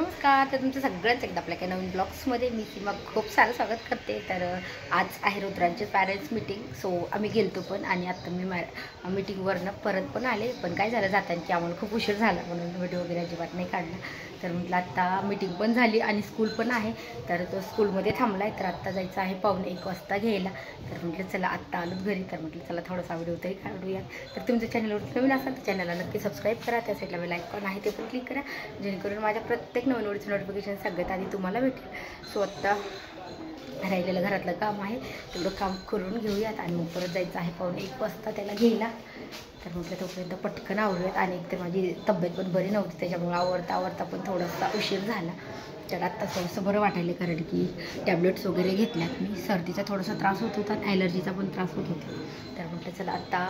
नमस्कार. तर तुमचं सगळ्यांचं एकदा आपल्या काही नवीन ब्लॉग्समध्ये मी सीमा खूप सारं स्वागत करते. तर आज आहे रुद्रांचे पॅरेंट्स मीटिंग. सो आम्ही गेलतो पण आणि आता मी मीटिंगवरनं परत पण आले. पण काय झालं जाताना की आम्हाला खूप उशीर झाला म्हणून व्हिडिओ वगैरे अजिबात नाही काढला. तर म्हटलं आत्ता मीटिंग पण झाली आणि स्कूल पण आहे. तर तो स्कूलमध्ये थांबला आहे. तर आत्ता जायचं आहे 1:45 वाजता घ्यायला. तर म्हटलं चला आत्ता आलोच घरी. तर म्हटलं चला थोडासा व्हिडिओ तरी काढूया. तर तुमच्या चॅनलवर नवीन असाल तर चॅनलला नक्की सबस्क्राईब करा. त्या साईडला बेल आयकॉन आहे ते पण क्लिक करा, जेणेकरून माझ्या प्रत्येक नवीन व्हिडिओचं नोटिफिकेशन सगळ्यात आधी तुम्हाला भेटेल. सो आत्ता राहिलेलं घरातलं काम आहे तेवढं काम करून घेऊयात आणि मग परत जायचं आहे 1:45 वाजता त्याला घ्यायला. तर म्हटलं तोपर्यंत पटकन आवरूयात. आणि एक तर माझी तब्येत पण बरी नव्हती, त्याच्यामुळे आवरता पण थोडासा उशीर झाला. तर आत्ता थोडंसं बरं वाटायला, कारण की टॅब्लेट्स वगैरे घेतल्यात मी. सर्दीचा थोडासा त्रास होत होता आणि ॲलर्जीचा पण त्रास होत होता. तर म्हटलं चला आत्ता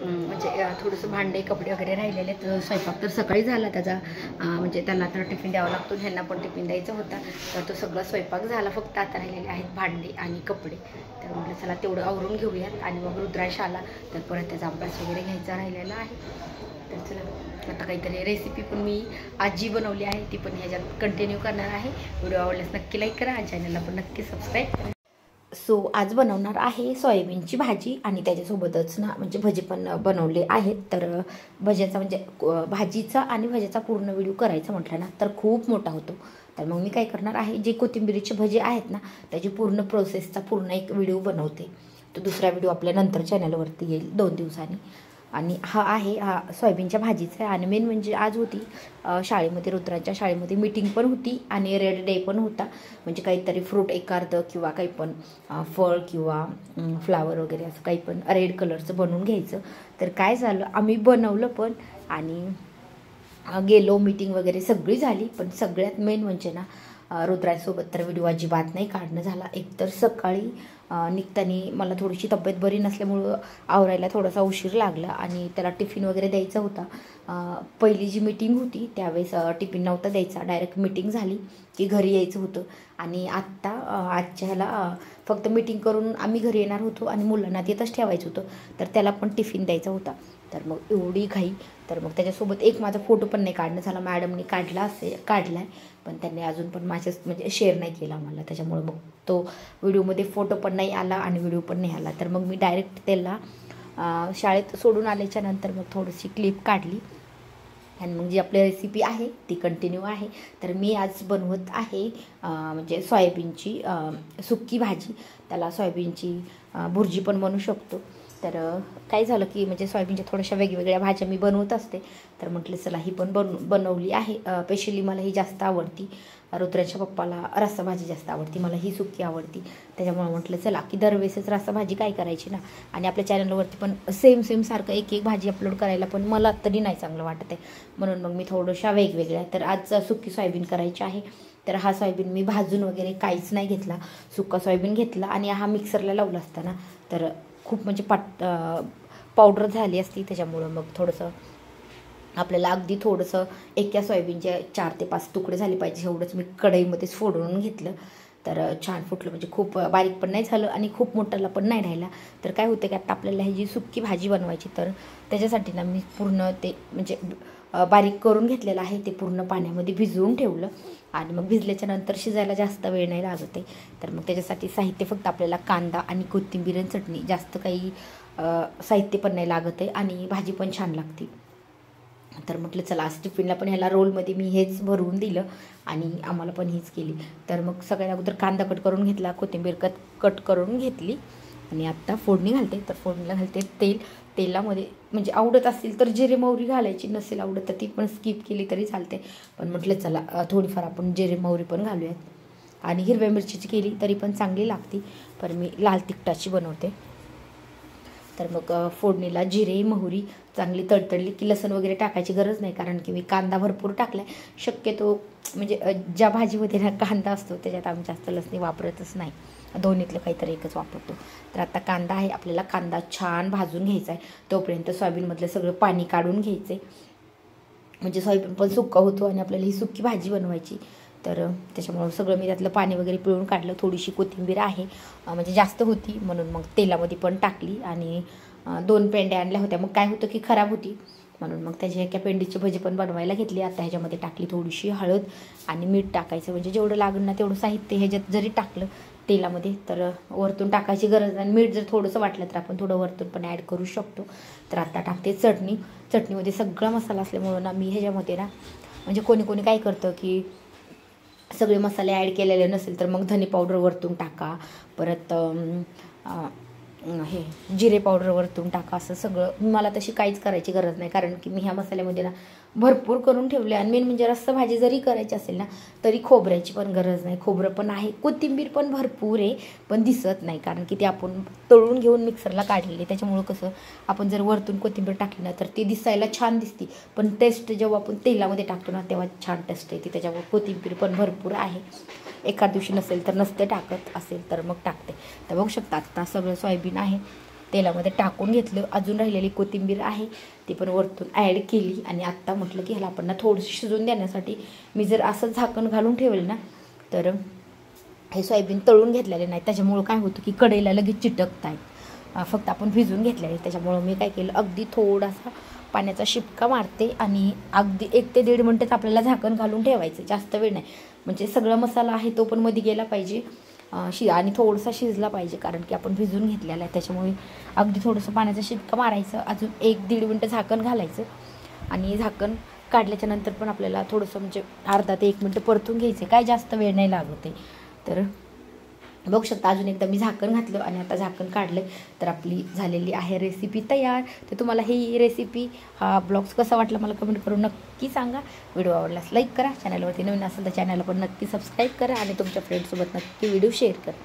म्हणजे थोडंसं भांडे कपडे वगैरे राहिलेले. तर स्वयंपाक तर सकाळी झाला त्याचा, म्हणजे त्यांना तर टिफिन द्यावा लागतो, ह्यांना पण टिफिन द्यायचा होता. तर तो सगळा स्वयंपाक झाला, फक्त आता राहिलेले आहेत भांडे आणि कपडे. तर म्हटलं चला तेवढं आवरून घेऊयात आणि मग रुद्राश आला तर परत त्याचा अभ्यास वगैरे घ्यायचा राहिलेला आहे. तर चला आता काहीतरी रेसिपी पण मी आजी बनवली आहे, ती पण ह्याच्यात कंटिन्यू करणार आहे. व्हिडिओ आवडल्यास नक्की लाईक करा आणि चॅनलला पण नक्की सबस्क्राईब करा. सो आज बनवणार आहे सोयाबीनची भाजी आणि त्याच्यासोबतच ना म्हणजे भजी पण बनवले आहेत. तर भज्याचा म्हणजे भाजीचा आणि भज्याचा पूर्ण व्हिडिओ करायचा म्हटलं ना तर खूप मोठा होतो. तर मग मी काय करणार आहे, जे कोथिंबिरीचे भजे आहेत ना त्याची पूर्ण प्रोसेसचा पूर्ण एक व्हिडिओ बनवते. तो दुसरा व्हिडिओ आपल्या नंतर चॅनलवरती येईल 2 दिवसांनी. आणि हा सोयाबीनच्या भाजीचा आहे. आणि मेन म्हणजे आज होती शाळेमध्ये, रुद्रांच्या शाळेमध्ये मीटिंग पण होती आणि रेड डे पण होता. म्हणजे काहीतरी फ्रूट एखादं किंवा काही पण फळ किंवा फ्लावर वगैरे असं काही पण रेड कलरचं बनवून घ्यायचं. तर काय झालं, आम्ही बनवलं पण आणि गेलो, मीटिंग वगैरे सगळी झाली. पण सगळ्यात मेन म्हणजे ना रुद्रांसोबत तर व्हिडिओ अजिबात नाही काढणं झाला. एकतर सकाळी निघताना मला थोडीशी तब्येत बरी नसल्यामुळं आवरायला थोडासा उशीर लागला आणि त्याला टिफिन वगैरे द्यायचा होता. पहिली जी मीटिंग होती त्यावेळेस टिफिन नव्हता द्यायचा, डायरेक्ट मीटिंग झाली की घरी यायचं होतं. आणि आजच्या ह्याला फक्त मीटिंग करून आम्ही घरी येणार होतो आणि मुलांना तिथंच ठेवायचं होतं. तर त्याला पण टिफिन द्यायचा होता. तर मग एवढी घाई. तर मग त्याच्यासोबत एक माझा फोटो पण नाही काढणं झाला. मॅडमनी काढला आहे, पण त्यांनी अजून पण माझ्याच म्हणजे शेअर नाही केला मला. त्याच्यामुळे मग तो व्हिडिओमध्ये फोटो पण नाही आला आणि व्हिडिओ पण नाही आला. तर मग मी डायरेक्ट त्याला शाळेत सोडून आल्याच्या नंतर मग थोडीशी क्लिप काढली आणि मग जी आपली रेसिपी आहे ती कंटिन्यू आहे. तर मी आज बनवत आहे म्हणजे सोयाबीनची सुक्की भाजी. त्याला सोयाबीनची भुर्जी पण बनवू शकतो. तर काय झालं की म्हणजे सोयाबीनच्या थोड्याशा वेगवेगळ्या भाज्या मी बनवत असते. तर म्हटलं चला ही पण बनवली आहे. स्पेशली मला ही जास्त आवडती. रुद्राच्या पप्पाला रस्साभाजी जास्त आवडती, मला ही सुक्की आवडती. त्याच्यामुळे म्हटलं चला की दरवेळेसच रस्साभाजी काय करायची ना. आणि आपल्या चॅनलवरती पण सेम सारखं एक भाजी अपलोड करायला पण मला तरी नाही चांगलं वाटत आहे. म्हणून मग मी थोड्याशा वेगवेगळ्या. तर आज सुक्की सोयाबीन करायची आहे. तर हा सोयाबीन मी भाजून वगैरे काहीच नाही घेतला, सुक्का सोयाबीन घेतला आणि हा मिक्सरला लावला असताना तर खूप म्हणजे पावडर झाली असती. त्याच्यामुळं मग थोडंसं आपल्याला अगदी थोडंसं एका सोयाबीनचे 4 ते 5 तुकडे झाले पाहिजे एवढंच मी कढईमध्येच फोडून घेतलं. तर छान फुटलं, म्हणजे खूप बारीक पण नाही झालं आणि खूप मोठाला पण नाही राहिला. तर काय होतं की आता आपल्याला ही जी सुक्की भाजी बनवायची, तर त्याच्यासाठी ना मी पूर्ण ते म्हणजे बारीक करून घेतलेलं आहे. ते पूर्ण पाण्यामध्ये भिजवून ठेवलं आणि मग भिजल्याच्या नंतर शिजायला जास्त वेळ नाही लागत आहे. तर मग त्याच्यासाठी साहित्य फक्त आपल्याला कांदा आणि कोथिंबीर आणि चटणी, जास्त काही साहित्य पण नाही लागत आहे आणि भाजी पण छान लागते. तर म्हटलं चला आज टिफिनला पण ह्याला रोलमध्ये मी हेच भरवून दिलं आणि आम्हाला पण हीच केली. तर मग सगळ्या अगोदर कांदा कट करून घेतला, कोथिंबीर कट करून घेतली आणि आत्ता फोडणी घालते. तर फोडणीला घालते तेलामध्ये म्हणजे आवडत असेल तर जिरे मोहरी घालायची, नसेल आवडत तर ती पण स्किप केली तरी चालते. पण म्हटलं चला थोडीफार आपण जिरे मोहरी पण घालूयात. आणि हिरव्या मिरचीची केली तरी पण चांगली लागते, पण मी लाल तिखटाची बनवते. तर मग फोडणीला जिरे मोहरी चांगली तडतडली की लसूण वगैरे टाकायची गरज नाही, कारण की मी कांदा भरपूर टाकला आहे. शक्यतो म्हणजे ज्या भाजीमध्ये ना कांदा असतो त्याच्यात आम्ही जास्त लसणी वापरतच नाही, दोन्हीतलं काहीतरी एकच वापरतो. तर आता कांदा आहे, आपल्याला कांदा छान भाजून घ्यायचा आहे. तोपर्यंत सोयाबीनमधलं सगळं पाणी काढून घ्यायचं आहे, म्हणजे सोयाबीन पण सुक्का होतो आणि आपल्याला ही सुक्की भाजी बनवायची. तर त्याच्यामुळं सगळं मी त्यातलं पाणी वगैरे पिळून काढलं. थोडीशी कोथिंबीर आहे म्हणजे जास्त होती म्हणून मग तेलामध्ये पण टाकली आणि 2 पेंड्या आणल्या होत्या. मग काय होतं की खराब होती, म्हणून मग त्याची एका पेंडीची भजी पण बनवायला घेतली. आता ह्याच्यामध्ये टाकली थोडीशी हळद आणि मीठ टाकायचं, म्हणजे जेवढं लागेल ना तेवढं साहित्य ह्याच्यात जरी टाकलं तेलामध्ये तर वरतून टाकायची गरज नाही. मीठ जर थोडंसं वाटलं तर आपण थोडं वरतून पण ॲड करू शकतो. तर आता टाकते चटणी. चटणीमध्ये सगळा मसाला असल्यामुळं ना मी ह्याच्यामध्ये ना म्हणजे कोणी कोणी काय करतं की सगळे मसाले ॲड केलेले नसेल तर मग धने पावडर वरतून टाका, परत हे जिरे पावडर वरतून टाका, असं सगळं. मला तशी काहीच करायची गरज नाही, कारण की मी ह्या मसाल्यामध्ये ना भरपूर करून ठेवले. आणि मेन म्हणजे रस्सा भाजी जरी करायची असेल ना तरी खोबऱ्याची पण गरज नाही. खोबरं पण आहे, कोथिंबीर पण भरपूर आहे, पण दिसत नाही कारण की ते आपण तळून घेऊन मिक्सरला काढलेली. त्याच्यामुळं कसं आपण जर वरतून कोथिंबीर टाकली ना तर ती दिसायला छान दिसते, पण टेस्ट जेव्हा आपण तेलामध्ये टाकतो ना तेव्हा छान टेस्ट येते. त्याच्यामुळे कोथिंबीर पण भरपूर आहे. एखाद दिवशी नसेल तर नसते टाकत, असेल तर मग टाकते. तर बघू शकता आता सगळं सोयाबीन आहे तेलामध्ये टाकून घेतलं. अजून राहिलेली कोथिंबीर आहे ती पण वरतून ॲड केली. आणि आत्ता म्हटलं की ह्याला आपण ना थोडंसं शिजून देण्यासाठी मी जर असं झाकण घालून ठेवलं ना तर हे सोयाबीन तळून घेतलेले नाही, त्याच्यामुळं काय होतं की कढईला लगेच चिटकत आहे. फक्त आपण भिजून घेतलेले, त्याच्यामुळं मी काय केलं अगदी थोडासा पाण्याचा शिपका मारते आणि अगदी 1 ते 1.5 मिनटच आपल्याला झाकण घालून ठेवायचं, जास्त वेळ नाही. म्हणजे सगळा मसाला आहे तो पण मध्ये गेला पाहिजे आणि थोडासा शिजला पाहिजे, कारण की आपण भिजून घेतलेला आहे. त्याच्यामुळे अगदी थोडंसं पाण्याचा शिपका मारायचं, अजून 1-1.5 मिनटं झाकण घालायचं आणि झाकण काढल्याच्या नंतर पण आपल्याला थोडंसं म्हणजे अर्धा ते 1 मिनटं परतून घ्यायचं. काय जास्त वेळ नाही लागत आहे. तर बघू शकता अजून एकदा मी झाकण घातलं आणि आता झाकण काढलं तर आपली झालेली आहे रेसिपी तयार. तर तुम्हाला ही रेसिपी हा ब्लॉग्स कसा वाटला मला कमेंट करून नक्की सांगा. व्हिडिओ आवडल्यास लाईक करा, चॅनलवरती नवीन असेल तर चॅनलला पण नक्की सबस्क्राईब करा आणि तुमच्या फ्रेंड्ससोबत नक्की व्हिडिओ शेअर करा.